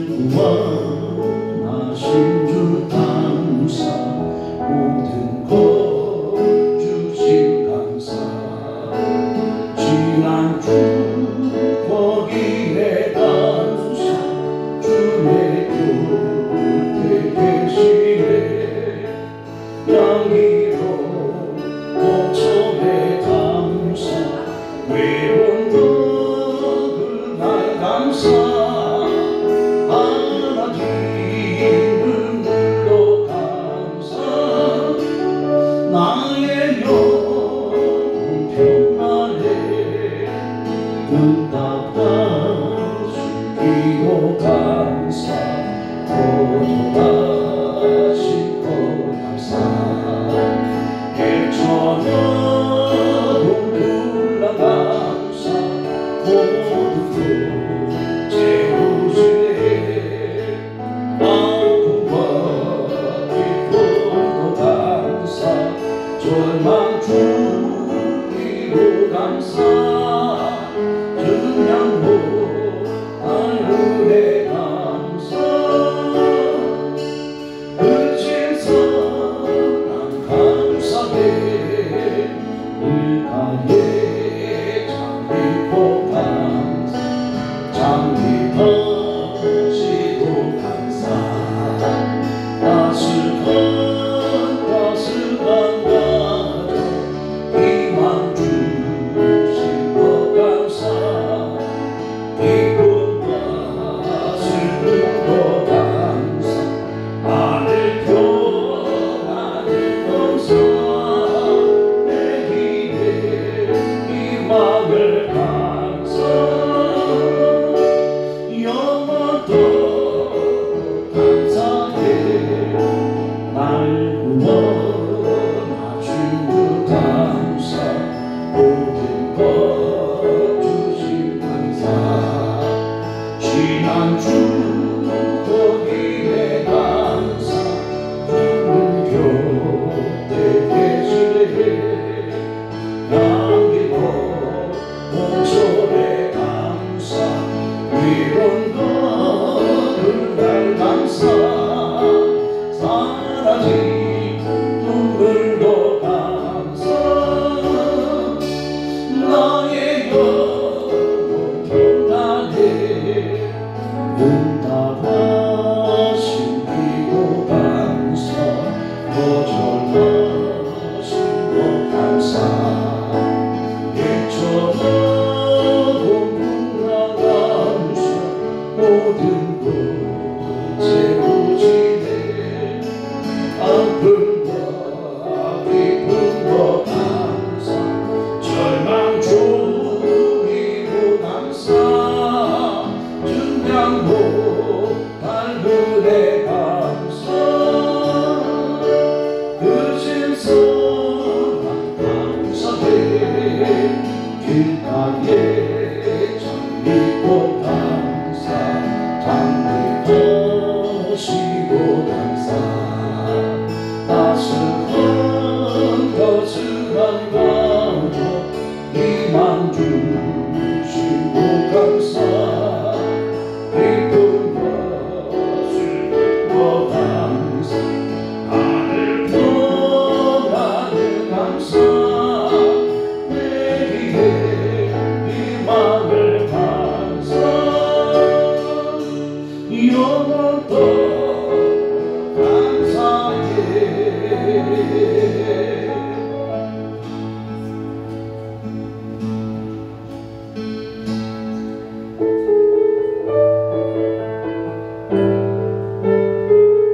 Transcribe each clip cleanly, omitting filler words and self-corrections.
구원하신 주 감사 모든 것 주신 감사 지난 주 거기 내 감사 주의 곁에 계시네 양기로 목청의 감사 외로운 것을 날 감사 하나님을 불러 감사 나의 영혼 평안에 응답하시기로 감사 거듭하신 것 감사 일천하고 불러 감사 모든 것 채우시네 아픔과 기쁨도 감사 절망 주기로 감사 증량도 하늘에 감사 그친 사랑 감사해 일가에 장미포 감사 장미하시고 감사 따스한 가정 희망 주신 것 감사 기쁨과 슬픔도 감사 아들 평안을 감사 내 길에 희망을 감사 영원토록 감사해 날 구원하신 그 감사 모든 것 주신 감사 지난 주 거기에 감사 주는 곁에 계시네 양기고 목소리 감사 위로운 것을 날 감사 사라진 눈물도 감사 나의 영혼 평안에 응답하신 기도 감사 거절하신 것 감사 일천하고 불러 감사 모든 것 채우시네 아픔과 기쁨도 감사 절망 주기로 감사 증량도 하늘에 감사 그신 사랑 감사해 길가에 장미꽃 감사 장미하시고 감사 따스한 거스란 가족 희망 주시고 감사 기쁨과 슬픔과 감사 하늘 평안을 감사 내 길에 희망을 감사 영원토록 감사해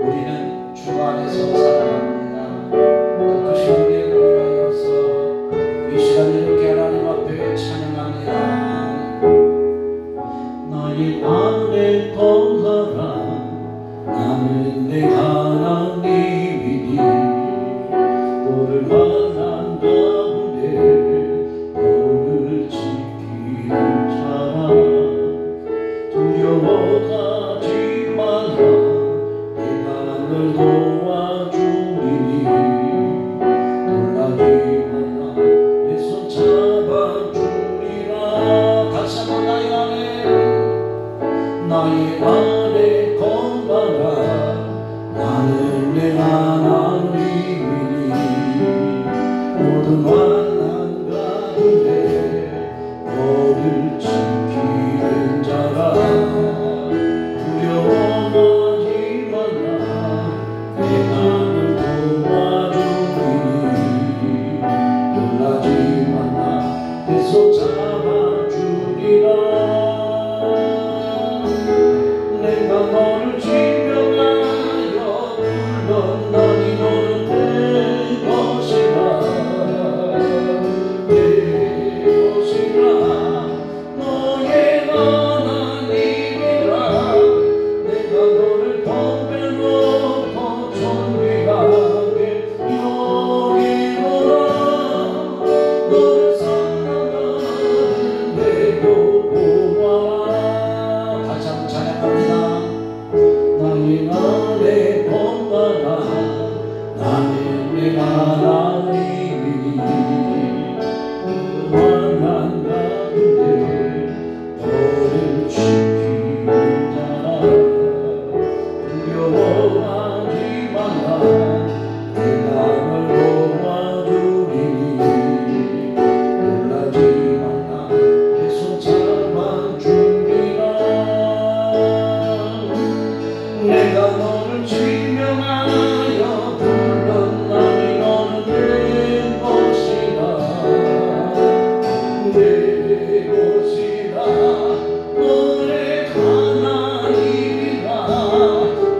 우리는 주 안에서 살아갑니다. 그것이 우리의 은혜여서 이 시간 이렇게 하나님 앞에 찬양합니다. 나의 안에 거하라 본받아 나는 내 하나님이니 모든 환난 가운데 너를 지키는 자라 두려워하지 마라 내가 널 도와주리니 놀라지 마라 내 손 잡아주리라 내가 너를 지명하여 불렀나니 너는 내 것이라 내 것이라 너의 하나님이라 내가 너를 덤벼놓고 존귀하게 여기노라 너를 사랑하는 내고 보아라 다시 한번 찬양합니다. 나의 안에 본받아 나는 내 하나님이니 환난 가운데 너를 지키는 자라 두려워하지 마라 내가 널 도와주리니 놀라지 마라 내 손 잡아주리라 내가 너를 지명하여 불렀나니 너는 내 것이라 내 것이라 너의 하나님이라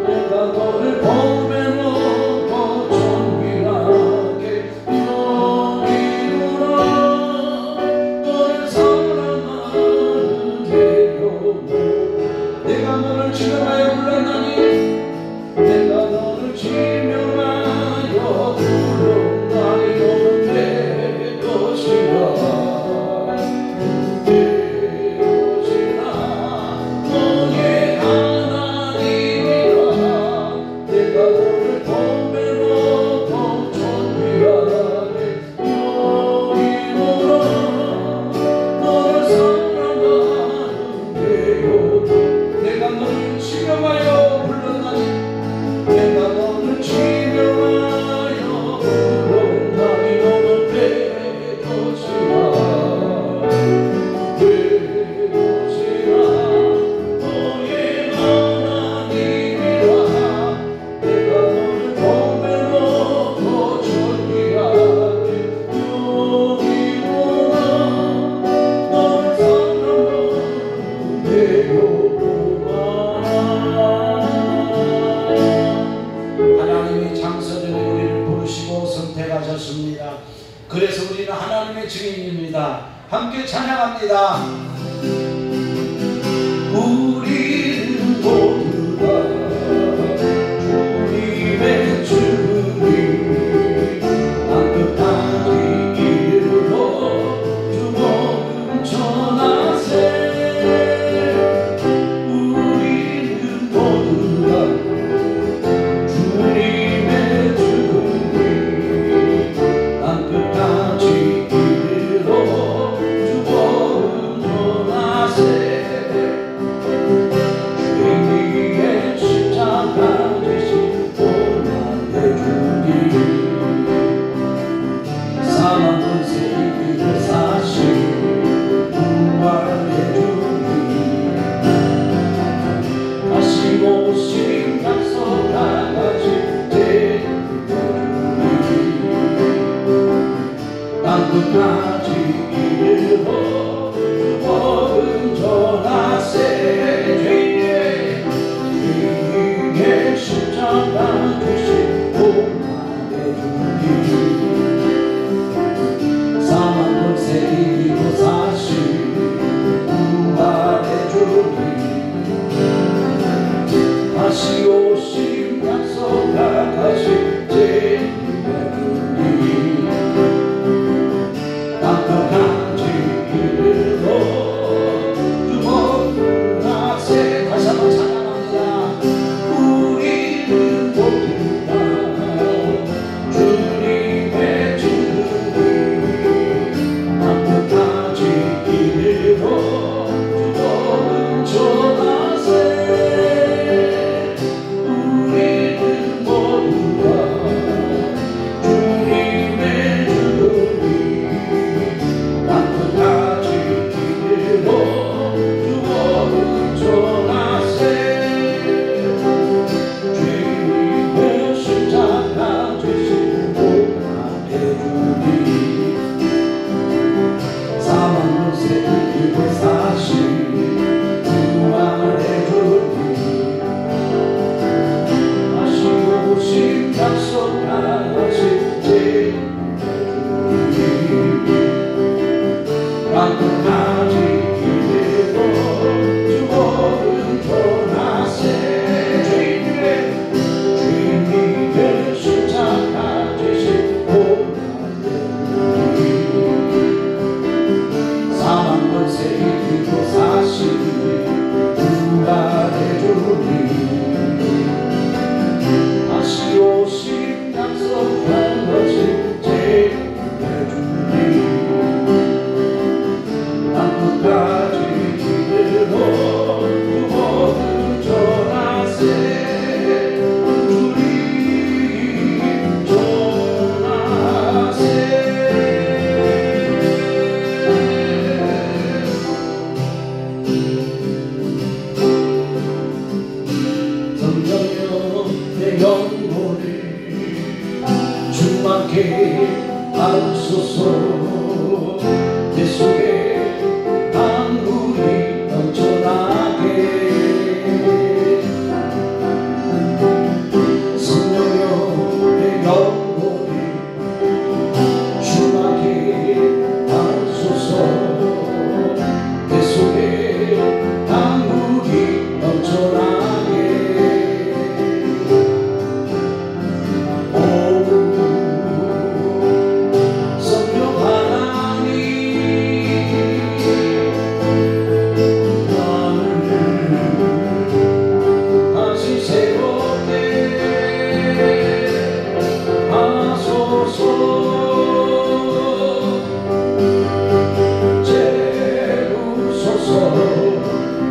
내가 너를 보면놓고 존귀하게 여기노라 너를 사랑하는 내요 내가 너를 지명하여 불렀나니 내가 너를 지명하여 불렀나니 너는 내 것이라 내 것이라 너의 하나님이라 내가 너를 보면놓고 존귀하게 여기노라 너를 사랑하는 내요 내가 너를 지명하여 불렀나니 내가 너를 지명하여 불렀나니 너는 내 것이라 내 것이라 너의 하나님이라 내가 너를 보면놓고 존귀하게 여기노라 너를 사랑하는 내요 하나님이 창세전에 우리를 부르시고 선택하셨습니다. 그래서 우리는 하나님의 증인입니다. 함께 찬양합니다. 우리는 모두 다 주님의 증인 땅끝까지 이르러 주 복음 전하세 우리는 모두 다 주님의 증인 땅끝까지 이르러 주 복음 전하세 주의 십자가 지신 고난의 주님 사망 권세 이기고 사신 부활의 주님 다시 오신 약속과 같이 재림의 주님 땅끝까지 이르러 주 복음 전하세 주의 십자가 주신 고난의 주님 사망 권세 이기고 사신 부활의 주님 다시 오신 약속과 같이 재림의 주님 땅끝까지 이르러 주 복음 전하세 다시 한번 찬양합니다. 우리는 모두 하소서. 내 속에 강물이 넘쳐나게 성령여 내 영혼이 충만케 하소서. 내 속에 강물이 넘쳐나게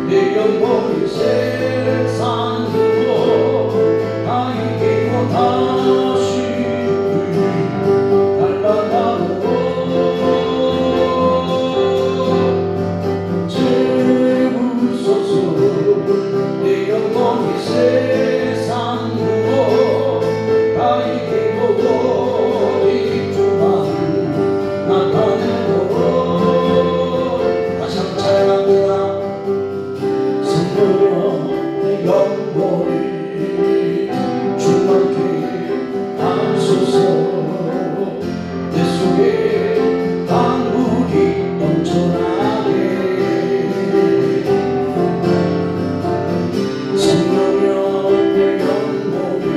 내 영혼이 세상 두고 다 이기고 다시 달려가고 채우소서. 내 영혼이 세상 두고 다 이기고 오직 주만 나타내고 다시 한번 찬양합니다. 내 영혼이 충만케 하소서. 내 속에 강물이 넘쳐나게 성령여 내 영혼이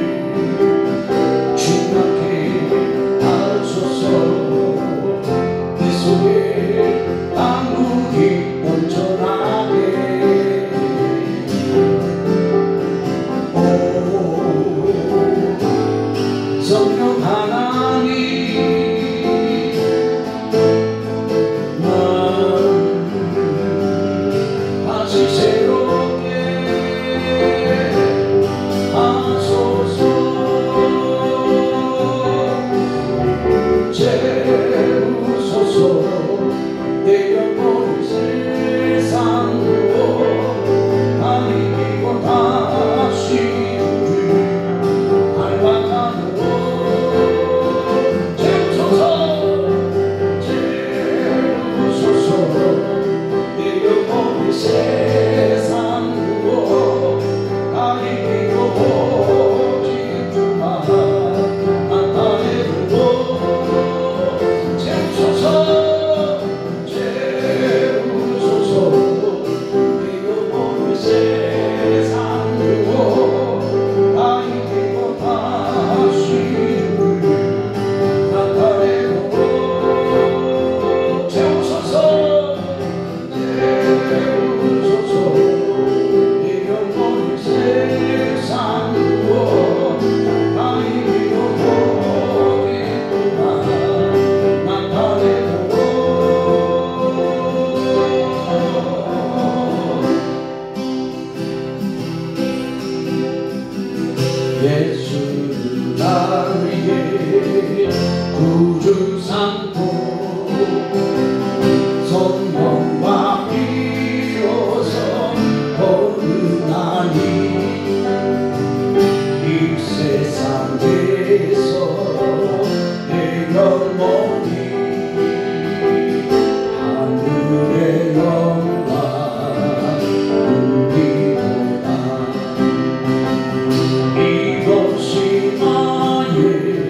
충만케 하소서. 내 속에 강물이 넘쳐나게 성령 하나님 난 다시 새롭게 하소서. 채우소서. 내 영혼이 세상으로 다 이기고 다시 세상 두고 다 이기고 오직 주만 나타내고 채우소서. 채우소서. 내 영혼이 세상 두고 다 이기고 다시 나타내고 채우소서. 예수 나를 위해 구주 삼고 성령과 비로소 거듭나니 이 세상에서 내 영혼이 하늘의 영광 누리도다. 이것이 나의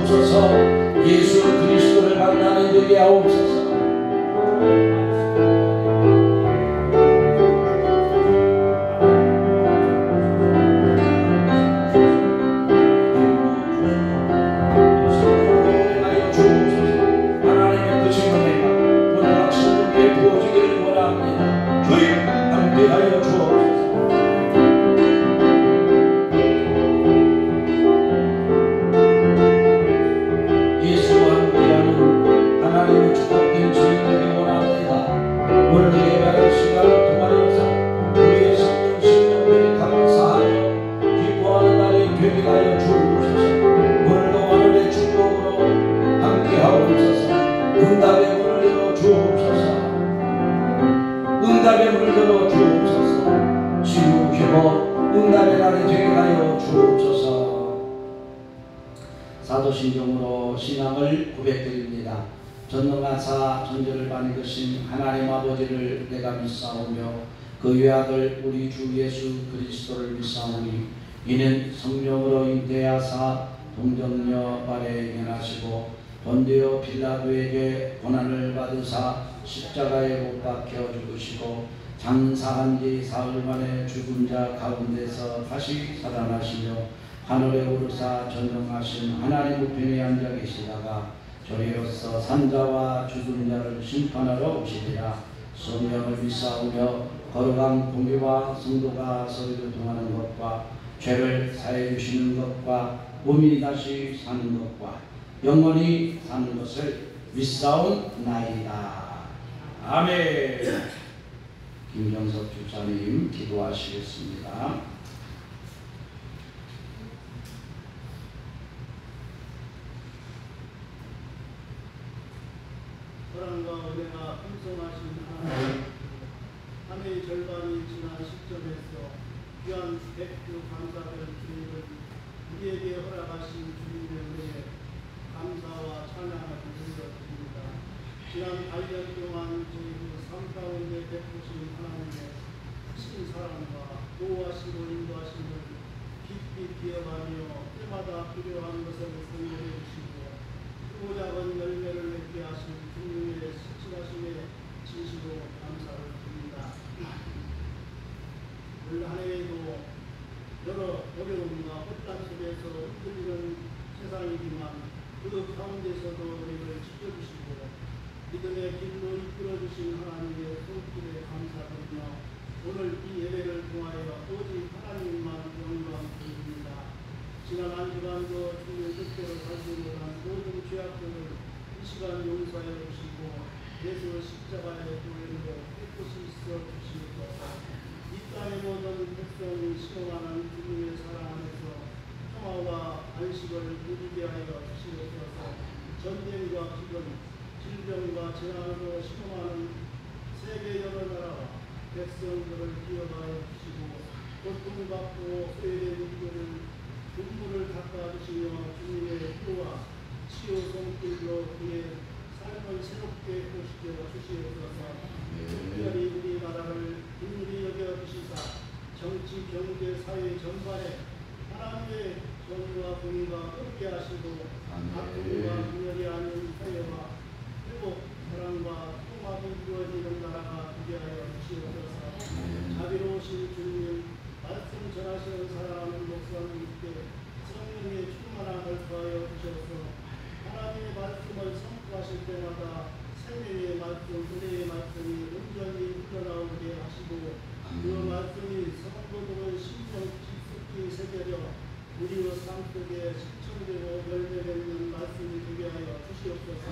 하옵소서. 예수 그리스도를 만나는 되게 하옵소서. 하나님의 뜻이 오늘 아침 우리에 부어지기를 원합니다. 주님 함께하여 주옵소서. 예수와 함께하는 하나님의 축복된 주님 되기 원합니다. 오늘 예배할 시간을 통하여서 우리의 성령 신령들이 감사하며 기뻐하는 날이 되게 하여 주옵소서. 오늘도 하늘의 축복으로 함께하옵소서. 응답의 문을 열어 주옵소서. 응답의 문을 열어 주옵소서. 치유 회복 응답의 날이 되게 하여 주옵소서. 사도신경으로 신앙을 고백드립니다. 전능하사 전제를 받으신 하나님 아버지를 내가 믿사오며 그 외아들 우리 주 예수 그리스도를 믿사오니 이는 성령으로 잉태하사 동정녀 발에 행하시고 본디오 빌라도에게 고난을 받으사 십자가에 못 박혀 죽으시고 장사한 지 사흘 만에 죽은 자 가운데서 다시 살아나시며 하늘에 오르사 전능하신 하나님 우편에 앉아 계시다가 저리로서 산자와 죽은 자를 심판하러 오시리라. 성령을 믿사오며 거룩한 공의와 성도가 서로 교통하는 것과 죄를 사해 주시는 것과 몸이 다시 사는 것과 영원히 사는 것을 믿사옵나이다. 아멘. 김경석 주차님 기도하시겠습니다. 사랑과 은혜가 풍성하신 하나님, 한 해의 절반이 지난 시점에서 귀한 백주 감사별 주님을 우리에게 허락하신 주님의 은혜에 감사와 찬양을 드립니다. 지난 8년 동안 저희 삶 가운데 베푸신 하나님의 신 사랑과 도우하시고 인도하심을 깊이 기억하며 때마다 필요한 것을 성령해 주시고 크고 작은 열매를 맺게 하신 주님의 신실하심에 진심으로 감사를 드립니다. 올 한 해에도 여러 어려움과 혼란 속에서 흔들리는 세상이지만 그 가운데서도 우리를 지켜주시고 믿음의 길로 이끌어주신 하나님의 손길에 감사드리며 오늘 이 예배를 통하여 오직 하나님만 영광 드립니다. 지난 한 주간도 주님의 뜻대로 살지 못한 모든 죄악들을 이 시간 용서해 주시고 예수 십자가의 도움으로 깨끗이 씻어 주시옵소서. 이 땅의 모든 백성이 신앙하는 주님의 사랑 안에서 평화와 안식을 누리게 하여 주시옵소서. 전쟁과 기근, 질병과 재난으로 신음하는 세계 여러 나라와 백성들을 기억하여 주시고 고통받고 소외된 이들을 눈물을 닦아주시며 주님의 희와 치유 손길로 그의 삶을 새롭게 보시켜 주시옵소서. 특별히 우리나라를 긍휼히 여겨주시사 정치, 경제, 사회 전반에 하나님의 정의와 공의가 함께 하시고 아픔과 분열이 아닌 사회와 회복, 사랑과 통합이 이루어지는 나라가 되게 하여 주시옵소서. 자비로우신 주님, 말씀 전하시는 사랑하는 목사님께 성령의 충만함을 더하여 주셔서 하나님의 말씀을 선포하실 때마다 생명의 말씀, 은혜의 말씀이 온전히 흘러나오게 하시고 그 말씀이 성도들의 심령 깊숙이 새겨져 우리의 삶 속에 실천되고 열매맺는 말씀이 되게 하여 주시옵소서.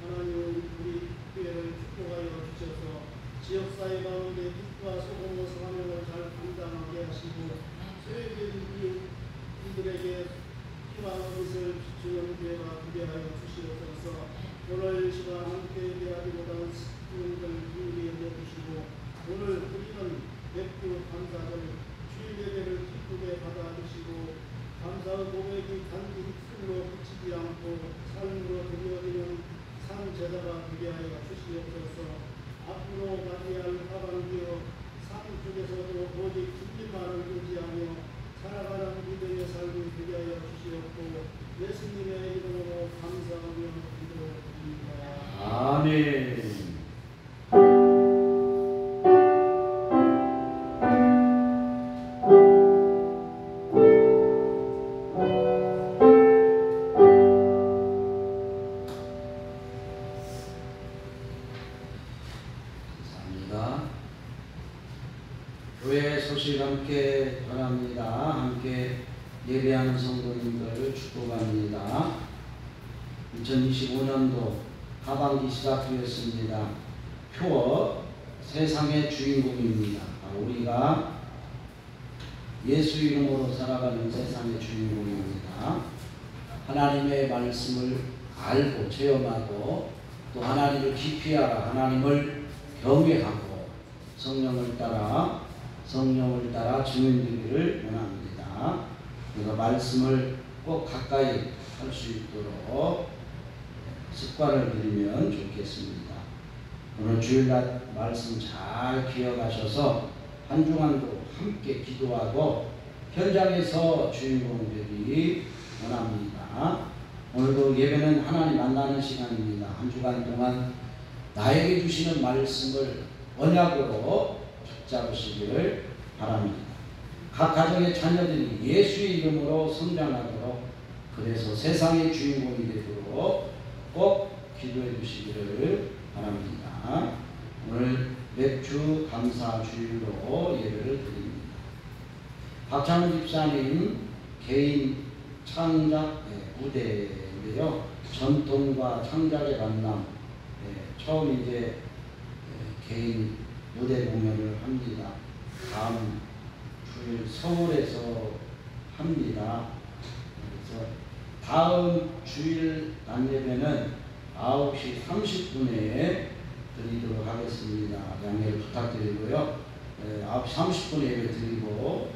하나님은 우리 교회를 축복하여 주셔서 지역사회 가운데 빛과 소금의 사명을 잘 감당하게 하시고 소외된 이들에게 희망의 빛을 비추는 교회가 되게 하여 주시옵소서. 오늘 시간 함께 예배하기보다는 주님들 긍휼히 여겨주시고 오늘 우리는 백주 감사를 주일 예배를 기쁘게 받아주시고 감사의 고백이 단지 입술로 그치지 않고 삶으로 드려지는 산 제사가 되게 하여 주시옵소서. 앞으로 가져야 할 하반기여 삶 속에서도 오직 주님만을 의지하며 살아가는 믿음의 삶이 되게 하여 주시옵고 예배하는 성도님들 축복합니다. 2025년도 하반기 시작되었습니다. 표어 세상의 주인공입니다. 우리가 예수 이름으로 살아가는 세상의 주인공입니다. 하나님의 말씀을 알고 체험하고 또 하나님을 깊이 알아 하나님을 경외하고 성령을 따라 증인되기를 원합니다. 그래서 말씀을 꼭 가까이 할 수 있도록 습관을 들이면 좋겠습니다. 오늘 주일날 말씀 잘 기억하셔서 한 주간도 함께 기도하고 현장에서 주인공 되기 원합니다. 오늘도 예배는 하나님 만나는 시간입니다. 한 주간 동안 나에게 주시는 말씀을 언약으로 붙잡으시기를 바랍니다. 각 가정의 자녀들이 예수의 이름으로 성장하도록 그래서 세상의 주인공이 되도록 꼭 기도해 주시기를 바랍니다. 오늘 맥주 감사 주일로 예배를 드립니다. 박찬호 집사님 개인 창작 무대인데요. 전통과 창작의 만남, 처음 이제 개인 무대 공연을 합니다. 다음 주일 서울에서 합니다. 그래서 다음 주일 낮 예배는 9시 30분에 드리도록 하겠습니다. 양해를 부탁드리고요. 9시 30분에 예배 드리고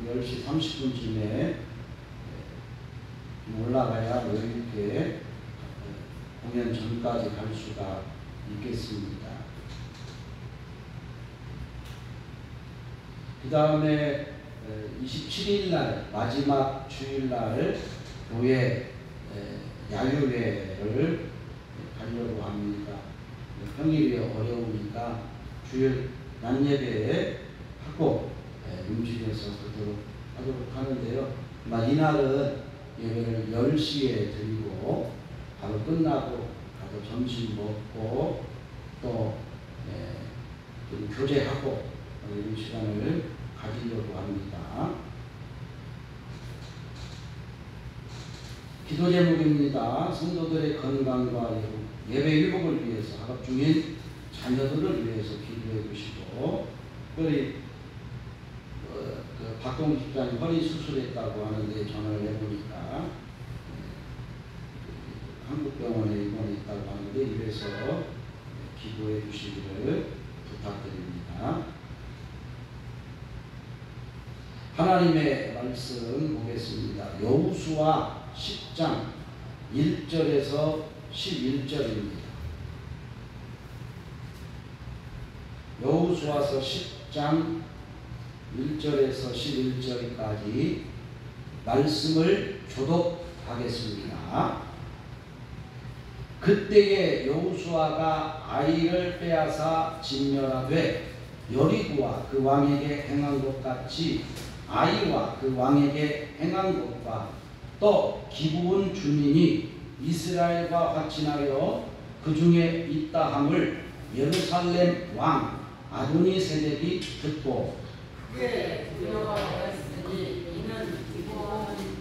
10시 30분쯤에 올라가야 여유있게 공연 전까지 갈 수가 있겠습니다. 그 다음에 27일 날 마지막 주일날 교회 야유회를 가려고 합니다. 평일이 어려우니까 주일 낮 예배에 하고 움직여서 하도록 하는데요. 이날은 예배를 10시에 드리고 바로 끝나고 가서 점심 먹고 또 교제하고 이런 시간을 가지려고 합니다. 기도 제목입니다. 성도들의 건강과 예배 회복을 위해서 학업 중인 자녀들을 위해서 기도해 주시고, 특별히 박동희 집사님 허리 수술했다고 하는데 전화를 해보니까 한국병원에 입원해 있다고 하는데 이래서 기도해 주시기를 부탁드립니다. 하나님의 말씀 보겠습니다. 여호수아 10장 1절에서 11절입니다. 여호수아서 10장 1절에서 11절까지 말씀을 교독하겠습니다. 그때에 여호수아가 아이를 빼앗아 진멸하되 여리고와 그 왕에게 행한 것 같이 아이와 그 왕에게 행한 것과 또 기브온 주민이 이스라엘과 화친하여 그 중에 있다 함을 예루살렘 왕 아도니세덱이 듣고 두려워 하였으니 이는 기브온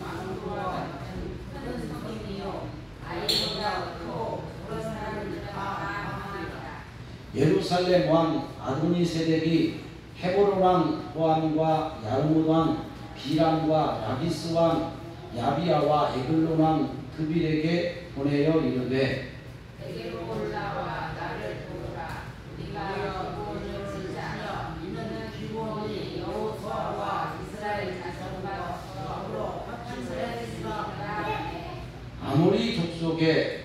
왕과 같은 큰 성이요 아이보다 크고 여러 사람을 다 망하리라. 예루살렘 왕 아도니세덱이 헤브론 왕 호암과 야르뭇 왕 비람과 라기스 왕 야비야와 에글론 왕 그빌에게 보내어 이르되 내게로 올라와 나를 도우라. 네가 기브온을 치자며 이는 기브온이 여호수아와 이스라엘 자손과 더불어 합친하였으니라. 아모리 족속의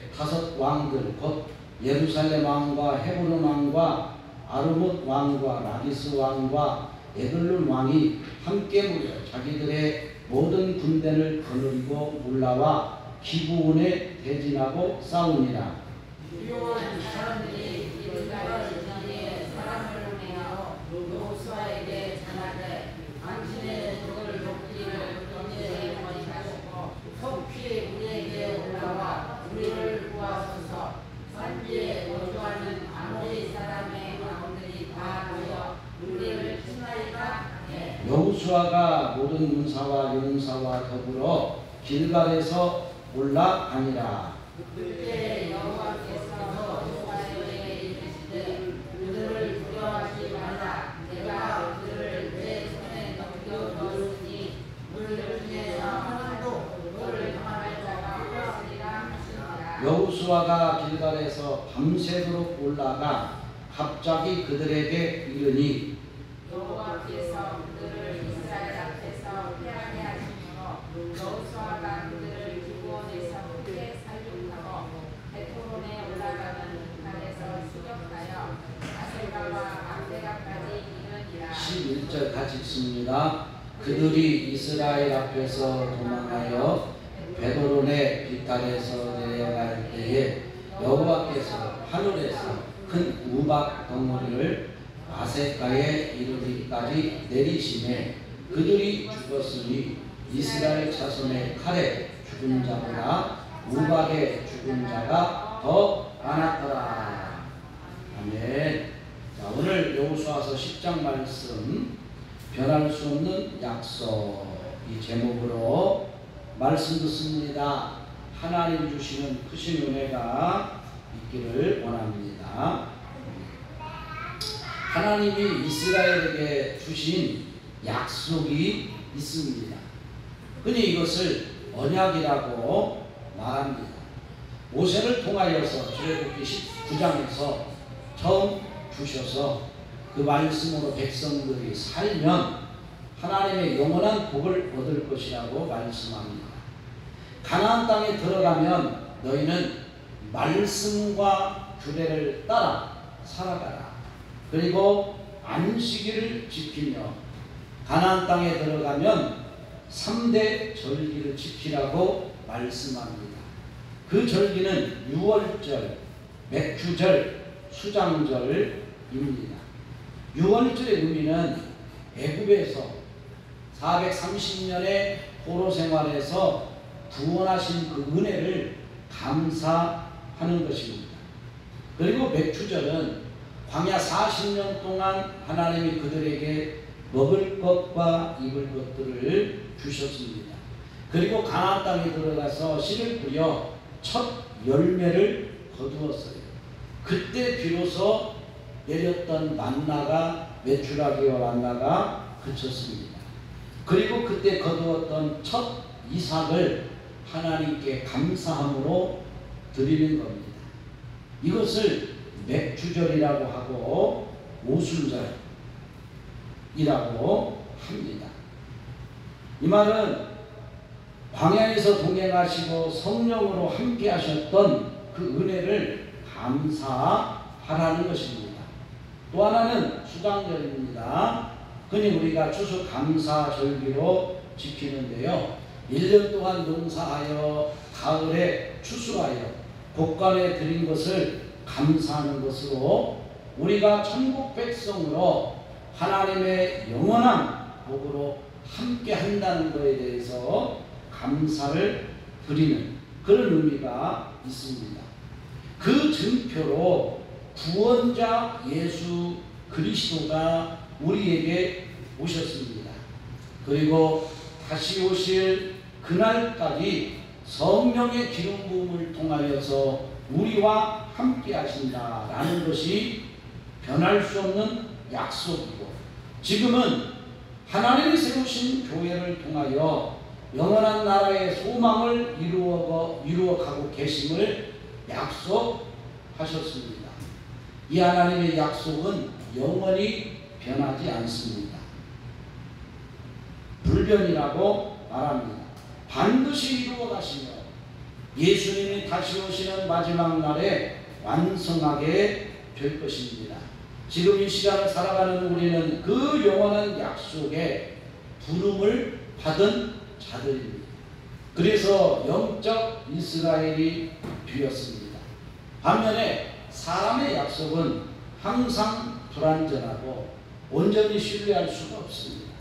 5 왕들 곧 예루살렘 왕과 헤브론 왕과 아르뭇 왕과 라기스 왕과 에글론 왕이 함께 모여 자기들의 모든 군대를 거느리고 올라와 기브온에 대진하고 싸우니라. 유용한 사람들이 이르갈 지기에 사람을 보내어 여호수아에게 전하되 당신의 적을 돕기를 언제 원하시고 속히 우리에게 올라와 우리를 구하소서. 산지에 거주하는 아모리 사람의 왕들이 다 모여 우리를 친하리까. 여호수아가 모든 문사와 용사와 더불어 길갈에서 올라가니라. 그때 여호와께서 모세에게 이르시되 그들을 두려워하지 말라. 내가 그들을 내 손에 넘겨 넣었으니 그들 중에서 하나도 너를 당할 자가 없으리라 하시니라. 여호수아가 길갈에서 밤새도록 올라가 갑자기 그들에게 이르니 여호와께서 그들을 이스라엘 앞에서 패하게 하시므로 여호수아가 그들을 기브온에서 크게 살육하고 베토론에 올라가는 산에서 추격하여 아셀가와 압데가까지 이르니라. 11절 같이 읽습니다. 그들이 이스라엘 앞에서 도망하여 베드론의 비탈에서 내려갈 때에 여호와께서 하늘에서 큰 우박 덩어리를 아세가에 이르기까지 내리시매 그들이 죽었으니 이스라엘 자손의 칼에 죽은 자보다 우박에 죽은 자가 더 많았더라. 아멘. 자, 오늘 여호수아서 10장 말씀 변할 수 없는 약속 이 제목으로 말씀 듣습니다. 하나님 주시는 크신 은혜가 있기를 원합니다. 하나님이 이스라엘에게 주신 약속이 있습니다. 흔히 이것을 언약이라고 말합니다. 모세를 통하여서 출애굽기 19장에서 처음 주셔서 그 말씀으로 백성들이 살면 하나님의 영원한 복을 얻을 것이라고 말씀합니다. 가나안 땅에 들어가면 너희는 말씀과 규례를 따라 살아가라. 그리고 안식일을 지키며 가나안 땅에 들어가면 3대 절기를 지키라고 말씀합니다. 그 절기는 유월절, 맥주절, 수장절입니다. 유월절의 의미는 애굽에서 430년의 포로 생활에서 구원하신 그 은혜를 감사하는 것입니다. 그리고 맥주절은 광야 40년 동안 하나님이 그들에게 먹을 것과 입을 것들을 주셨습니다. 그리고 가나안 땅에 들어가서 씨를 뿌려 첫 열매를 거두었어요. 그때 비로소 내렸던 만나가 메추라기와 만나가 그쳤습니다. 그리고 그때 거두었던 첫 이삭을 하나님께 감사함으로 드리는 겁니다. 이것을 맥주절이라고 하고 오순절이라고 합니다. 이 말은 광야에서 동행하시고 성령으로 함께 하셨던 그 은혜를 감사하라는 것입니다. 또 하나는 수장절입니다. 흔히 우리가 추수감사절기로 지키는데요. 1년 동안 농사하여 가을에 추수하여 곡간에 드린 것을 감사하는 것으로 우리가 천국 백성으로 하나님의 영원한 복으로 함께 한다는 것에 대해서 감사를 드리는 그런 의미가 있습니다. 그 증표로 구원자 예수 그리스도가 우리에게 오셨습니다. 그리고 다시 오실 그날까지 성령의 기름 부음을 통하여서 우리와 함께 하신다라는 것이 변할 수 없는 약속이고, 지금은 하나님이 세우신 교회를 통하여 영원한 나라의 소망을 이루어가고 계심을 약속하셨습니다. 이 하나님의 약속은 영원히 변하지 않습니다. 불변이라고 말합니다. 반드시 이루어 가시며 예수님이 다시 오시는 마지막 날에 완성하게 될 것입니다. 지금 이 시간을 살아가는 우리는 그 영원한 약속에 부름을 받은 자들입니다. 그래서 영적 이스라엘이 되었습니다. 반면에 사람의 약속은 항상 불완전하고 온전히 신뢰할 수가 없습니다.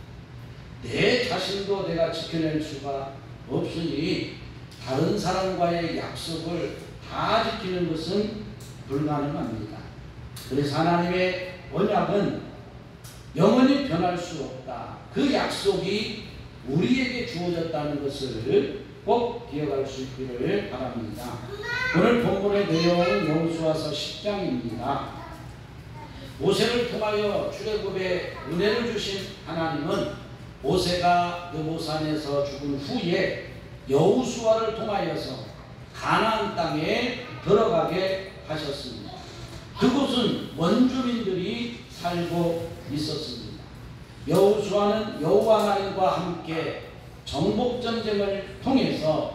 내 자신도 내가 지켜낼 수가 없으니 다른 사람과의 약속을 다 지키는 것은 불가능합니다. 그래서 하나님의 언약은 영원히 변할 수 없다. 그 약속이 우리에게 주어졌다는 것을 꼭 기억할 수 있기를 바랍니다. 오늘 본문의 내용은 여호수아서 10장입니다. 모세를 통하여 출애굽의 은혜를 주신 하나님은 모세가 여보산에서 죽은 후에 여호수아를 통하여서 가나안 땅에 들어가게 하셨습니다. 그곳은 원주민들이 살고 있었습니다. 여호수아는 여호와 하나님과 함께 정복 전쟁을 통해서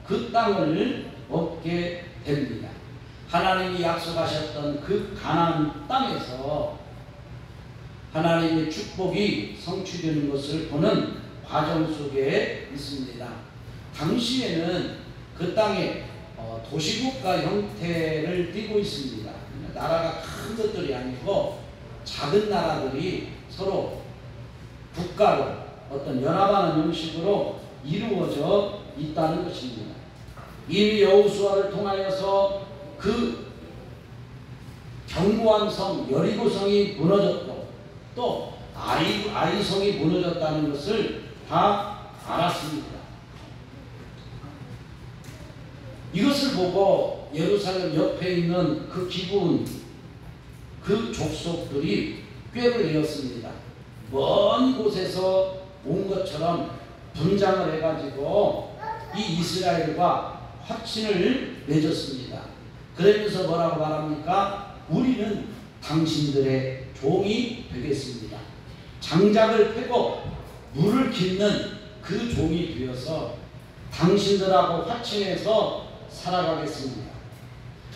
그 땅을 얻게 됩니다. 하나님이 약속하셨던 그 가나안 땅에서 하나님의 축복이 성취되는 것을 보는 과정 속에 있습니다. 당시에는 그 땅에 도시국가 형태를 띠고 있습니다. 나라가 큰 것들이 아니고 작은 나라들이 서로 국가로 어떤 연합하는 형식으로 이루어져 있다는 것입니다. 이미 여호수아를 통하여서 그 견고한 성 여리고성이 무너졌고 또 아이성이 무너졌다는 것을 다 알았습니다. 이것을 보고 예루살렘 옆에 있는 그 기브온 그 족속들이 꾀를 내었습니다. 먼 곳에서 온 것처럼 분장을 해가지고 이 이스라엘과 화친을 맺었습니다. 그러면서 뭐라고 말합니까? 우리는 당신들의 종이 되겠습니다. 장작을 패고 물을 깃는 그 종이 되어서 당신들하고 화친해서 살아가겠습니다.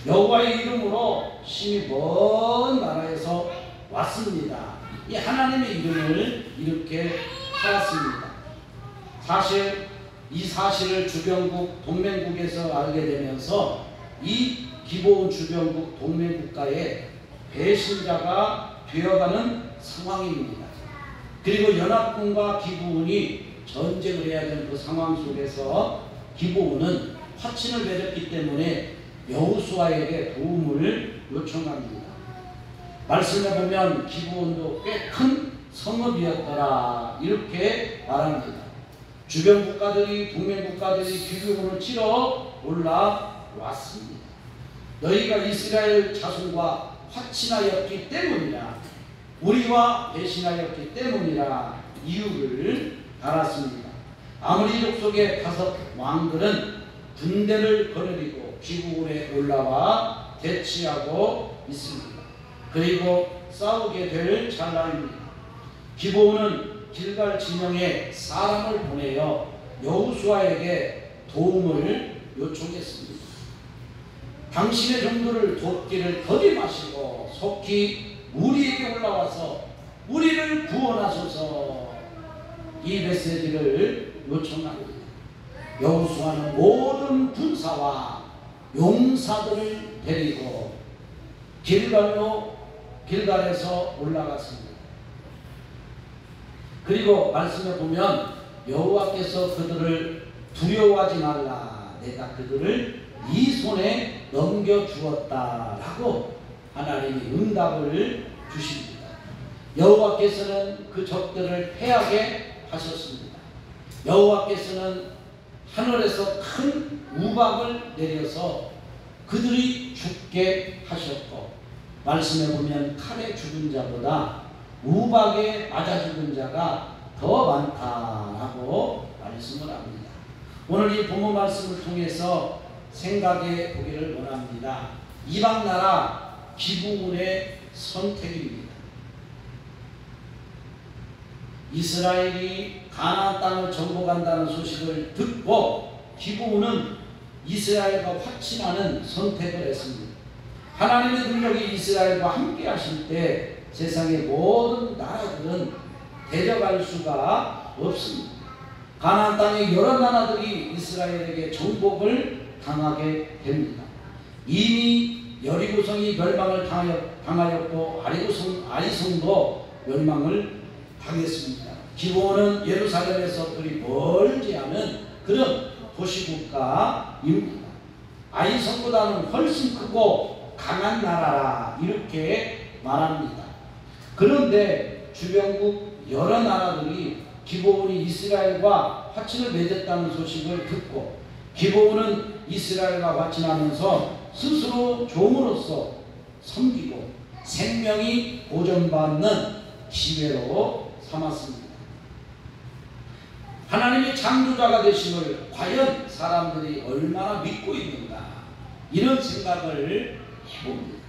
여호와의 이름으로 심히 먼 나라에서 왔습니다. 이 하나님의 이름을 이렇게 하였습니다. 사실 이 사실을 주변국 동맹국에서 알게 되면서 이 기브온 주변국 동맹국가의 배신자가 되어가는 상황입니다. 그리고 연합군과 기브온이 전쟁을 해야 되는 그 상황 속에서 기브온은 화친을 맺었기 때문에 여호수아에게 도움을 요청합니다. 말씀에 보면 기브온도 꽤 큰 성읍이었더라 이렇게 말합니다. 주변 국가들이 동맹 국가들이 기브온을 치러 올라왔습니다. 너희가 이스라엘 자손과 화친하였기 때문이라 우리와 배신하였기 때문이라 이유를 알았습니다. 아무리 족속의 5 왕들은 군대를 거느리고 기브온에 올라와 대치하고 있습니다. 그리고 싸우게 될 찰나입니다. 기브온은 길갈 진영에 사람을 보내어 여호수아에게 도움을 요청했습니다. 당신의 종들을 돕기를 더디 마시고 속히 우리에게 올라와서 우리를 구원하소서 이 메시지를 요청합니다. 여호수아는 모든 군사와 용사들을 데리고 길갈에서 올라갔습니다. 그리고 말씀에 보면 여호와께서 그들을 두려워하지 말라 내가 그들을 네 손에 넘겨주었다라고 하나님이 응답을 주십니다. 여호와께서는 그 적들을 패하게 하셨습니다. 여호와께서는 하늘에서 큰 우박을 내려서 그들이 죽게 하셨고 말씀에 보면 칼에 죽은 자보다 우박에 맞아 죽은 자가 더 많다라고 말씀을 합니다. 오늘 이 본문 말씀을 통해서 생각해 보기를 원합니다. 이방 나라 기브온의 선택입니다. 이스라엘이 가나안 땅을 정복한다는 소식을 듣고 기브온은 이스라엘과 화친하는 선택을 했습니다. 하나님의 능력이 이스라엘과 함께 하실 때 세상의 모든 나라들은 데려갈 수가 없습니다. 가나안 땅의 여러 나라들이 이스라엘에게 정복을 당하게 됩니다. 이미 여리고성이 멸망을 당하였고 아이성도 멸망을 당했습니다. 기브온은 예루살렘에서 그리 멀지 않은 그런 도시국가입니다. 아이성보다는 훨씬 크고 강한 나라라 이렇게 말합니다. 그런데 주변국 여러 나라들이 기브온이 이스라엘과 화친을 맺었다는 소식을 듣고 기브온은 이스라엘과 화친하면서 스스로 종으로서 섬기고 생명이 보존받는 기회로 삼았습니다. 하나님이 창조자가 되심을 과연 사람들이 얼마나 믿고 있는가, 이런 생각을 해봅니다.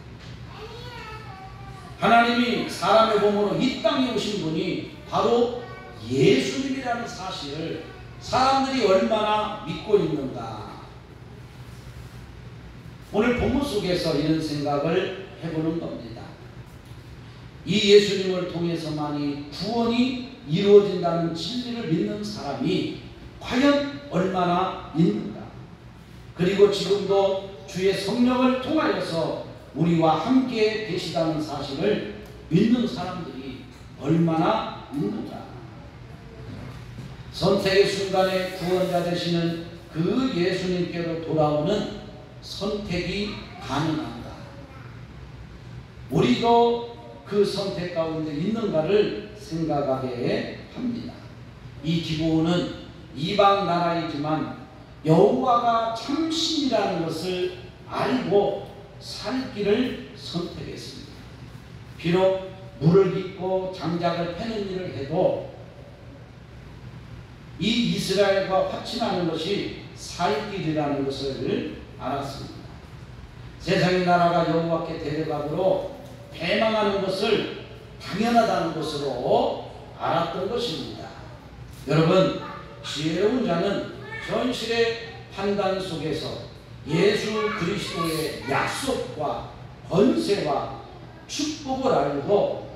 하나님이 사람의 몸으로 이 땅에 오신 분이 바로 예수님이라는 사실을 사람들이 얼마나 믿고 있는가. 오늘 본문 속에서 이런 생각을 해보는 겁니다. 이 예수님을 통해서만이 구원이 이루어진다는 진리를 믿는 사람이 과연 얼마나 있는가. 그리고 지금도 주의 성령을 통하여서 우리와 함께 계시다는 사실을 믿는 사람들이 얼마나 있는가. 선택의 순간에 구원자 되시는 그 예수님께로 돌아오는 선택이 가능한가. 우리도 그 선택 가운데 있는가를 생각하게 합니다. 이 기브온은 이방 나라이지만 여호와가 참 신이라는 것을 알고 살 길을 선택했습니다. 비록 물을 깃고 장작을 패는 일을 해도 이 이스라엘과 화친하는 것이 살 길이라는 것을 알았습니다. 세상의 나라가 여호와께 데려가도록 배망하는 것을 당연하다는 것으로 알았던 것입니다. 여러분, 지혜로운 자는 현실의 판단 속에서 예수 그리스도의 약속과 권세와 축복을 알고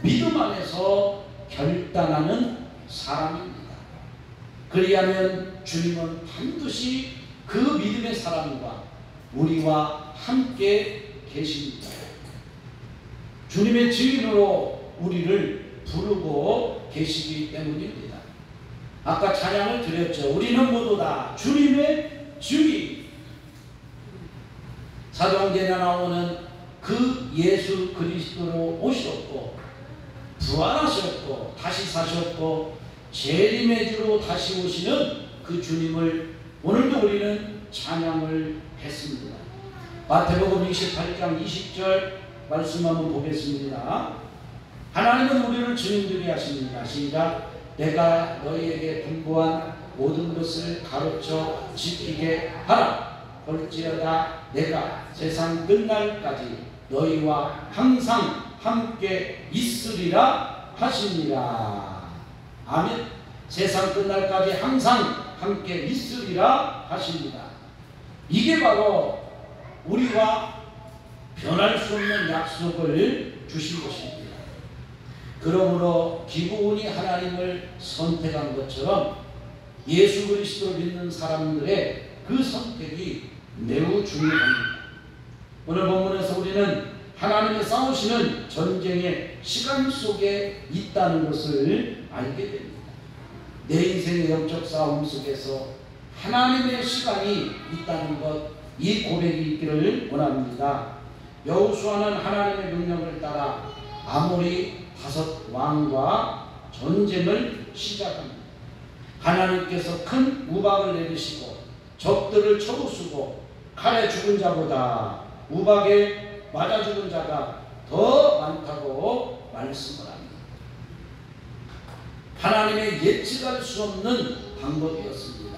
믿음 안에서 결단하는 사람입니다. 그리하면 주님은 반드시 그 믿음의 사람과 우리와 함께 계십니다. 주님의 증인으로 우리를 부르고 계시기 때문입니다. 아까 찬양을 드렸죠. 우리는 모두 다 주님의 증인. 사도행전에 나오는 그 예수 그리스도로 오셨고 부활하셨고 다시 사셨고 재림의 주로 다시 오시는 그 주님을 오늘도 우리는 찬양을 했습니다. 마태복음 28장 20절 말씀 한번 보겠습니다. 하나님은 우리를 증인되게 하십니다. 시작. 내가 너희에게 분부한 모든 것을 가르쳐 지키게 하라. 볼지어다 내가 세상 끝날까지 너희와 항상 함께 있으리라 하시니라. 아멘. 세상 끝날까지 항상 함께 있으리라 하십니다. 이게 바로 우리와 변할 수 없는 약속을 주신 것입니다. 그러므로 기브온이 하나님을 선택한 것처럼 예수 그리스도를 믿는 사람들의 그 선택이 매우 중요합니다. 오늘 본문에서 우리는 하나님의 싸우시는 전쟁의 시간 속에 있다는 것을 알게 됩니다. 내 인생의 영적 싸움 속에서 하나님의 시간이 있다는 것, 이 고백이 있기를 원합니다. 여호수아는 하나님의 명령을 따라 아모리 5 왕과 전쟁을 시작합니다. 하나님께서 큰 우박을 내리시고 적들을 쳐부수고 칼에 죽은 자보다 우박에 맞아 죽은 자가 더 많다고 말씀을 합니다. 하나님의 예측할 수 없는 방법이었습니다.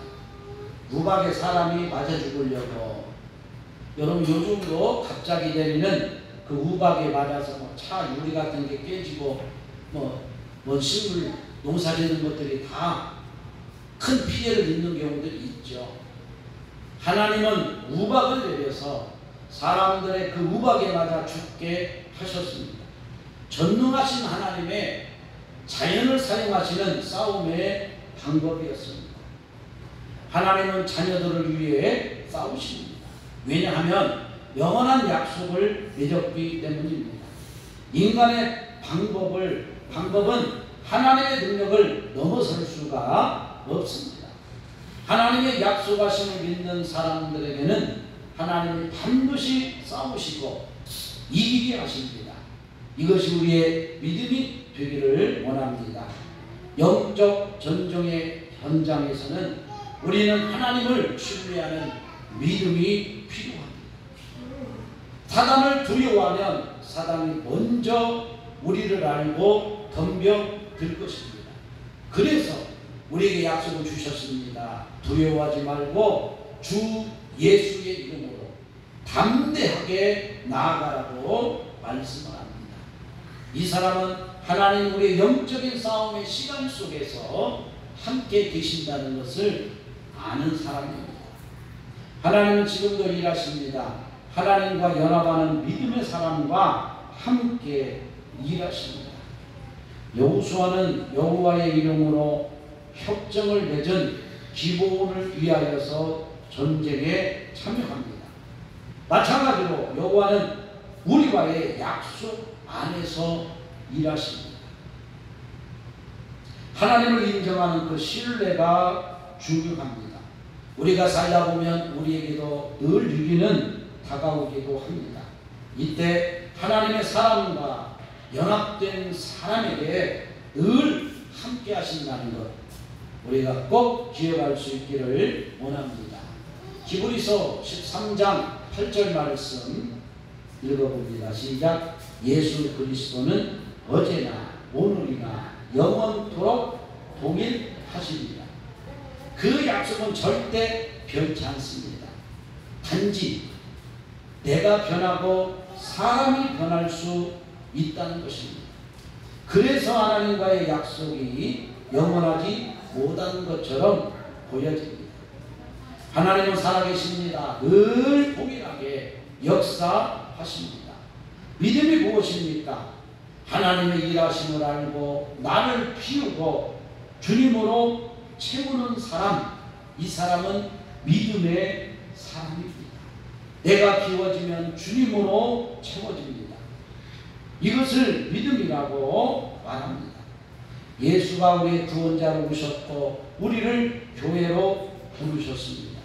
우박에 사람이 맞아 죽으려고, 여러분 요즘도 갑자기 내리는 그 우박에 맞아서 뭐 차 유리 같은 게 깨지고 뭐 식물 농사 짓는 것들이 다 큰 피해를 입는 경우들이 있죠. 하나님은 우박을 내려서 사람들의 그 우박에 맞아 죽게 하셨습니다. 전능하신 하나님의 자연을 사용하시는 싸움의 방법이었습니다. 하나님은 자녀들을 위해 싸우십니다. 왜냐하면 영원한 약속을 맺었기 때문입니다. 인간의 방법은 하나님의 능력을 넘어설 수가 없습니다. 하나님의 약속하심을 믿는 사람들에게는 하나님이 반드시 싸우시고 이기게 하십니다. 이것이 우리의 믿음이 되기를 원합니다. 영적 전쟁의 현장에서는 우리는 하나님을 신뢰하는 믿음이 필요합니다. 사단을 두려워하면 사단이 먼저 우리를 알고 덤벼들 것입니다. 그래서 우리에게 약속을 주셨습니다. 두려워하지 말고 주 예수의 이름으로 담대하게 나아가라고 말씀을 합니다. 이 사람은 하나님 우리의 영적인 싸움의 시간 속에서 함께 계신다는 것을 아는 사람입니다. 하나님은 지금도 일하십니다. 하나님과 연합하는 믿음의 사람과 함께 일하십니다. 여호수아는 여호와의 이름으로 협정을 맺은 기브온을 위하여서 전쟁에 참여합니다. 마찬가지로 여호와는 우리와의 약속 안에서 일하십니다. 하나님을 인정하는 그 신뢰가 중요합니다. 우리가 살다 보면 우리에게도 늘 위기는 다가오기도 합니다. 이때 하나님의 사람과 연합된 사람에게 늘 함께 하신다는 것 우리가 꼭 기억할 수 있기를 원합니다. 히브리서 13장 8절 말씀 읽어봅니다. 시작. 예수 그리스도는 어제나 오늘이나 영원토록 동일하십니다. 그 약속은 절대 변치 않습니다. 단지 내가 변하고 사람이 변할 수 있다는 것입니다. 그래서 하나님과의 약속이 영원하지 못한 것처럼 보여집니다. 하나님은 살아계십니다. 늘 동일하게 역사하십니다. 믿음이 무엇입니까? 하나님의 일하심을 알고 나를 피우고 주님으로 채우는 사람, 이 사람은 믿음의 사람입니다. 내가 비워지면 주님으로 채워집니다. 이것을 믿음이라고 말합니다. 예수가 우리의 구원자로 오셨고 우리를 교회로 부르셨습니다.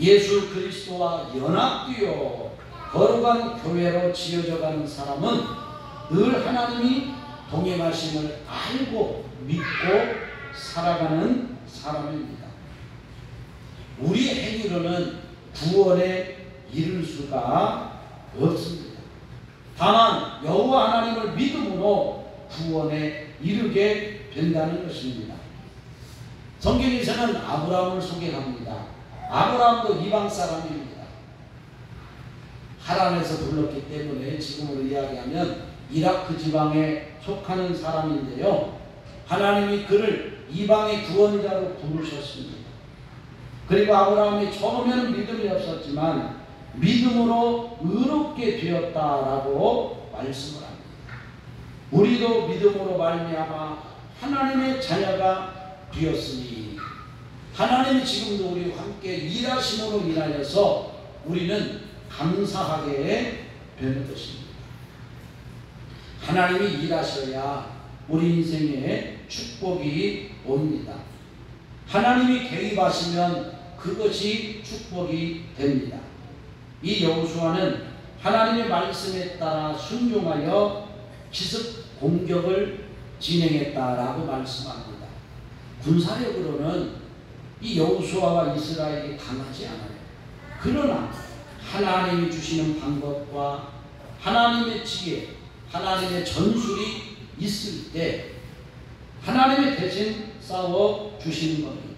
예수 그리스도와 연합되어 거룩한 교회로 지어져가는 사람은 늘 하나님이 동행하심을 알고 믿고 살아가는 사람입니다. 우리의 행위로는 구원에 이를 수가 없습니다. 다만 여호와 하나님을 믿음으로 구원에 이르게 된다는 것입니다. 성경에서는 아브라함을 소개합니다. 아브라함도 이방 사람입니다. 하란에서 불렀기 때문에 지금으로 이야기하면 이라크 지방에 속하는 사람인데요. 하나님이 그를 이방의 구원자로 부르셨습니다. 그리고 아브라함이 처음에는 믿음이 없었지만 믿음으로 의롭게 되었다라고 말씀을 합니다. 우리도 믿음으로 말미암아 하나님의 자녀가 되었으니 하나님이 지금도 우리와 함께 일하심으로 인하여서 우리는 감사하게 되는 것입니다. 하나님이 일하셔야 우리 인생에 축복이 옵니다. 하나님이 개입하시면 그것이 축복이 됩니다. 이 여호수아는 하나님의 말씀에 따라 순종하여 기습 공격을 진행했다라고 말씀합니다. 군사력으로는 이 여호수아와 이스라엘이 강하지 않아요. 그러나 하나님이 주시는 방법과 하나님의 지혜, 하나님의 전술이 있을 때 하나님의 대신 싸워 주시는 겁니다.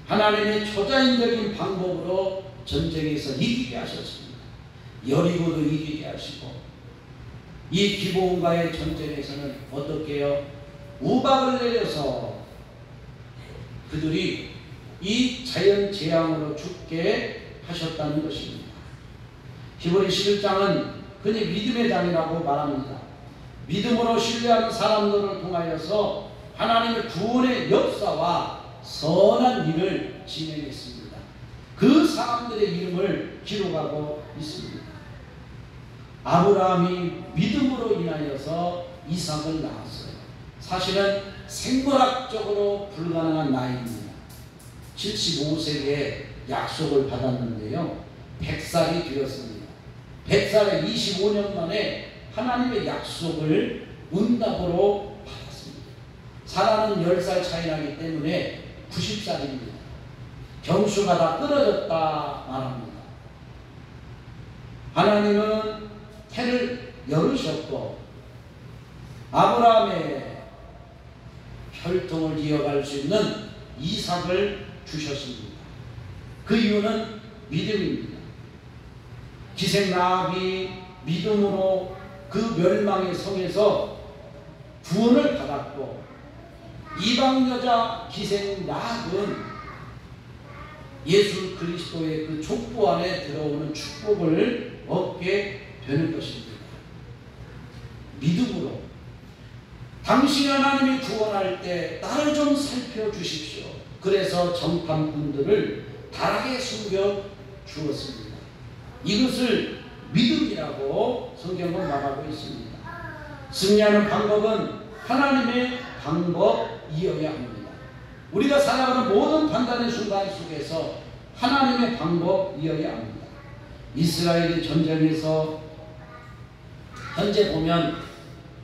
하나님의 초자연적인 방법으로 전쟁에서 이기게 하셨습니다. 여리고도 이기게 하시고 이 기브온과의 전쟁에서는 어떻게 해요? 우박을 내려서 그들이 이 자연 재앙으로 죽게 하셨다는 것입니다. 히브리 11장은 그니 믿음의 장이라고 말합니다. 믿음으로 신뢰하는 사람들을 통하여서 하나님의 구원의 역사와 선한 일을 진행했습니다. 그 사람들의 이름을 기록하고 있습니다. 아브라함이 믿음으로 인하여서 이삭을 낳았어요. 사실은 생물학적으로 불가능한 나이입니다. 75세에 약속을 받았는데요. 100살이 되었습니다. 100살에 25년 만에 하나님의 약속을 응답으로 받았습니다. 하나는 10살 차이 나기 때문에 90살입니다. 경수가 다 끊어졌다 말합니다. 하나님은 해를 열으셨고 아브라함의 혈통을 이어갈 수 있는 이삭을 주셨습니다. 그 이유는 믿음입니다. 기생 라합이 믿음으로 그 멸망의 성에서 구원을 받았고 이방 여자 기생 라합은 예수 그리스도의 그 족보 안에 들어오는 축복을 얻게 되는 것입니다. 믿음으로 당신이 하나님이 구원할 때 나를 좀 살펴주십시오. 그래서 정탐꾼들을 달하게 숨겨 주었습니다. 이것을 믿음이라고 성경은 말하고 있습니다. 승리하는 방법은 하나님의 방법이어야 합니다. 우리가 살아가는 모든 판단의 순간 속에서 하나님의 방법이어야 합니다. 이스라엘이 전쟁에서 현재 보면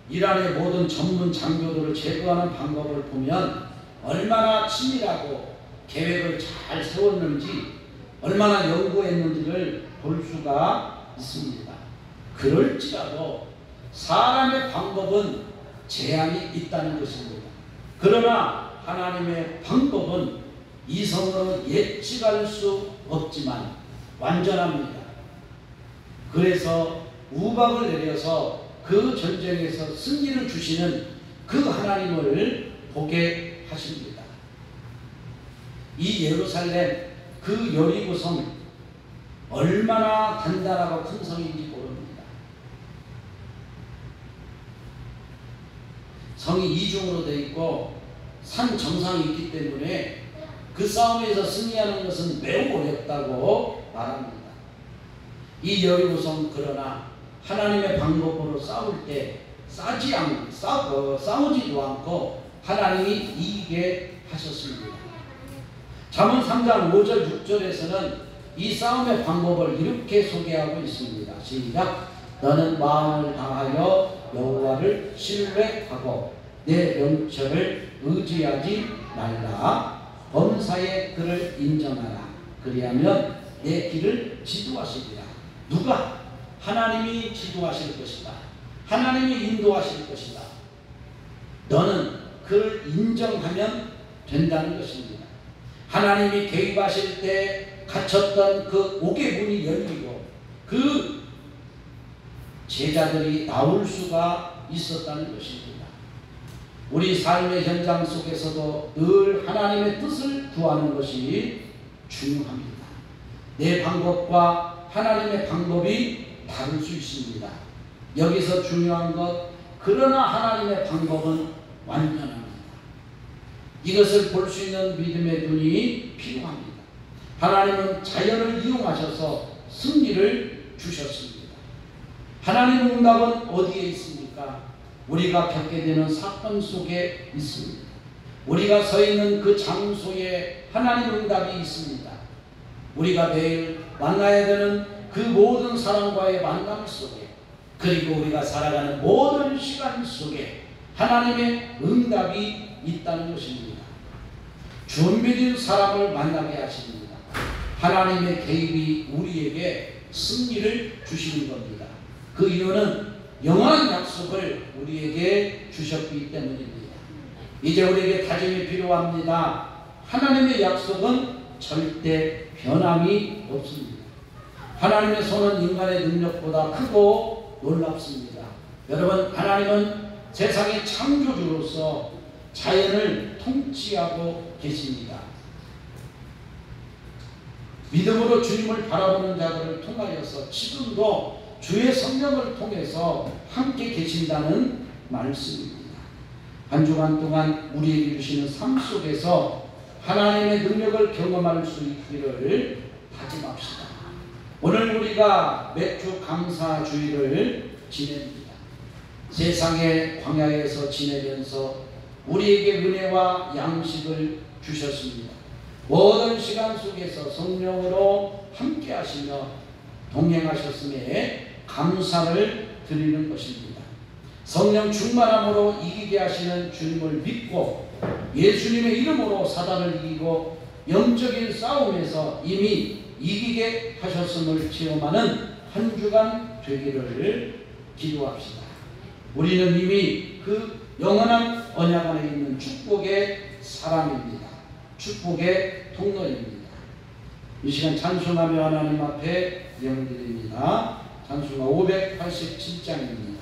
이란의 모든 전문 장교들을 제거하는 방법을 보면 얼마나 치밀하고 계획을 잘 세웠는지 얼마나 연구했는지를 볼 수가 있습니다. 그럴지라도 사람의 방법은 제한이 있다는 것입니다. 그러나 하나님의 방법은 이성으로 예측할 수 없지만 완전합니다. 그래서 우박을 내려서 그 전쟁에서 승리를 주시는 그 하나님을 보게 하십니다. 이 예루살렘 그 여리고성 얼마나 단단하고 큰 성인지 모릅니다. 성이 이중으로 되어 있고 산 정상이 있기 때문에 그 싸움에서 승리하는 것은 매우 어렵다고 말합니다. 이 여리고성 그러나 하나님의 방법으로 싸울 때 싸우지도 않고 하나님이 이기게 하셨습니다. 잠언 3장 5절 6절에서는 이 싸움의 방법을 이렇게 소개하고 있습니다. 시작. 너는 마음을 다하여 여호와를 신뢰하고 내 명철을 의지하지 말라. 범사의 그를 인정하라. 그리하면 내 길을 지도하시리라. 누가? 하나님이 지도하실 것이다. 하나님이 인도하실 것이다. 너는 그를 인정하면 된다는 것입니다. 하나님이 개입하실 때 갇혔던 그 옥의 문이 열리고 그 제자들이 나올 수가 있었다는 것입니다. 우리 삶의 현장 속에서도 늘 하나님의 뜻을 구하는 것이 중요합니다. 내 방법과 하나님의 방법이 다를 수 있습니다. 여기서 중요한 것, 그러나 하나님의 방법은 완전합니다. 이것을 볼 수 있는 믿음의 눈이 필요합니다. 하나님은 자연을 이용하셔서 승리를 주셨습니다. 하나님의 응답은 어디에 있습니까? 우리가 겪게 되는 사건 속에 있습니다. 우리가 서 있는 그 장소에 하나님의 응답이 있습니다. 우리가 매일 만나야 되는 그 모든 사람과의 만남 속에, 그리고 우리가 살아가는 모든 시간 속에 하나님의 응답이 있다는 것입니다. 준비된 사람을 만나게 하십니다. 하나님의 개입이 우리에게 승리를 주시는 겁니다. 그 이유는 영원한 약속을 우리에게 주셨기 때문입니다. 이제 우리에게 다짐이 필요합니다. 하나님의 약속은 절대 변함이 없습니다. 하나님의 손은 인간의 능력보다 크고 놀랍습니다. 여러분, 하나님은 세상의 창조주로서 자연을 통치하고 계십니다. 믿음으로 주님을 바라보는 자들을 통하여서 지금도 주의 성령을 통해서 함께 계신다는 말씀입니다. 한 주간 동안 우리에게 주시는 삶 속에서 하나님의 능력을 경험할 수 있기를 다짐합시다. 오늘 우리가 맥주 감사주일을 지냅니다. 세상의 광야에서 지내면서 우리에게 은혜와 양식을 주셨습니다. 모든 시간 속에서 성령으로 함께 하시며 동행하셨음에 감사를 드리는 것입니다. 성령 충만함으로 이기게 하시는 주님을 믿고 예수님의 이름으로 사단을 이기고 영적인 싸움에서 이미 이기게 하셨음을 체험하는 한 주간 되기를 기도합시다. 우리는 이미 그 영원한 언약 안에 있는 축복의 사람입니다. 축복의 통로입니다. 이 시간 찬송하며 하나님 앞에 예물드립니다. 찬송가 587장입니다.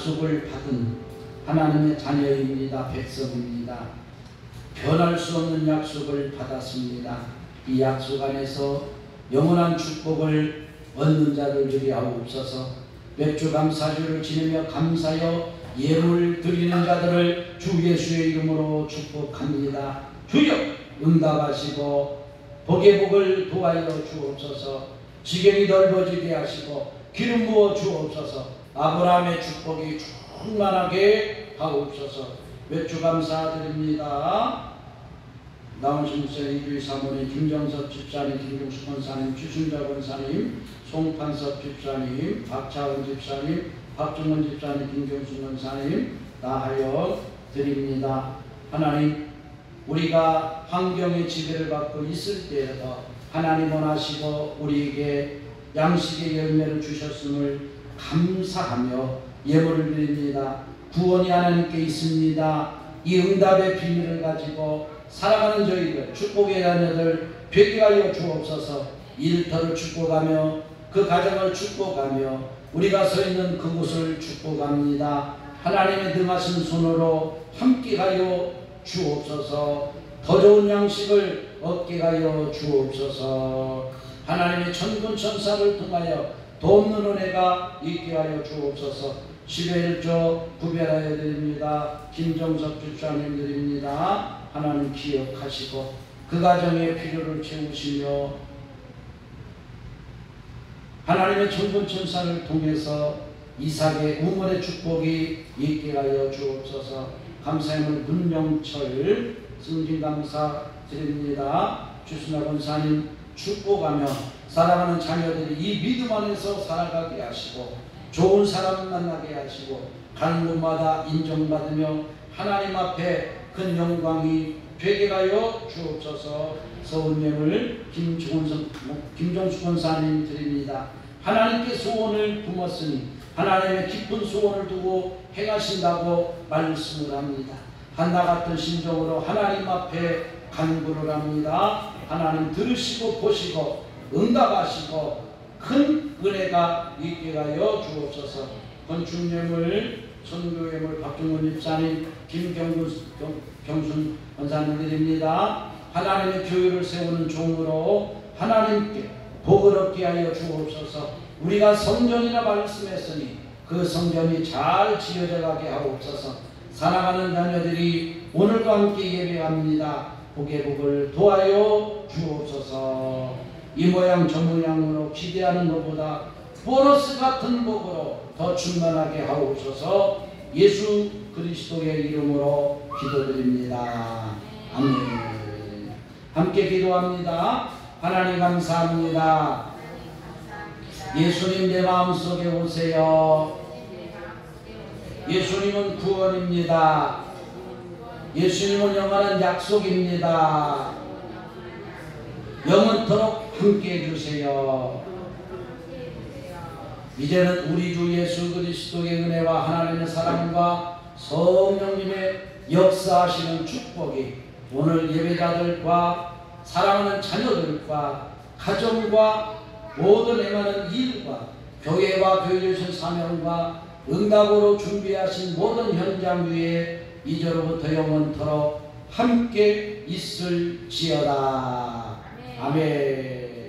약속을 받은 하나님의 자녀입니다. 백성입니다. 변할 수 없는 약속을 받았습니다. 이 약속 안에서 영원한 축복을 얻는 자들 되게 하옵소서. 맥주 감사주를 지내며 감사하여 예물 드리는 자들을 주 예수의 이름으로 축복합니다. 주여 응답하시고 복의 복을 도하여 주옵소서. 지경이 넓어지게 하시고 기름 부어 주옵소서. 아브라함의 축복이 충만하게 하옵소서. 몇 주 감사드립니다. 나온신 목사님, 이주희 사모님, 김정섭 집사님, 김종수 권사님, 주순자 권사님, 송판섭 집사님, 박차원 집사님, 박종원 집사님, 김경수 권사님 다하여 드립니다. 하나님, 우리가 환경의 지배를 받고 있을 때에도 하나님 원하시고 우리에게 양식의 열매를 주셨음을 감사하며 예물을 드립니다. 구원이 하나님께 있습니다. 이 응답의 비밀을 가지고 살아가는 저희들, 축복의 자녀들 되게 하여 주옵소서. 일터를 축복하며 그 가정을 축복하며 우리가 서 있는 그곳을 축복합니다. 하나님의 능하신 손으로 함께하여 주옵소서. 더 좋은 양식을 얻게 하여 주옵소서. 하나님의 천군 천사를 통하여 돕는 은혜가 있게 하여 주옵소서. 11조 구별하여 드립니다. 김정섭 집사님 드립니다. 하나님 기억하시고 그 가정의 필요를 채우시며 하나님의 천군 천사를 통해서 이삭의 우물의 축복이 있게 하여 주옵소서. 감사함을 문영철 승진감사 드립니다. 주순아 권사님 축복하며 살아가는 자녀들이 이 믿음 안에서 살아가게 하시고 좋은 사람 만나게 하시고 가는 곳마다 인정받으며 하나님 앞에 큰 영광이 되게 하여 주옵소서. 서울명을 김종수 권사님 드립니다. 하나님께 소원을 품었으니 하나님의 깊은 소원을 두고 행하신다고 말씀을 합니다. 한나 같은 심정으로 하나님 앞에 간구를 합니다. 하나님 들으시고 보시고 응답하시고 큰 은혜가 있게 하여 주옵소서. 건축예물, 선교예물 박종원 집사님, 김경순 권사님 드립니다. 하나님의 교회를 세우는 종으로 하나님께 복을 얻게 하여 주옵소서. 우리가 성전이라 말씀했으니 그 성전이 잘 지어져 가게 하옵소서. 살아가는 자녀들이 오늘도 함께 예배합니다. 복의 복을 도하여 주옵소서. 이 모양 저 모양으로 기대하는 것보다 보너스 같은 복으로 더 충만하게 하옵소서. 예수 그리스도의 이름으로 기도드립니다. 아멘. 함께 기도합니다. 하나님 감사합니다. 예수님 내 마음속에 오세요. 예수님은 구원입니다. 예수님은 영원한 약속입니다. 영원토록 함께 해주세요. 이제는 우리 주 예수 그리스도의 은혜와 하나님의 사랑과 성령님의 역사하시는 축복이 오늘 예배자들과 사랑하는 자녀들과 가정과 모든 행하는 일과 교회와 교회 주신 사명과 응답으로 준비하신 모든 현장 위에 이제로부터 영원토록 함께 있을지어다. 아멘.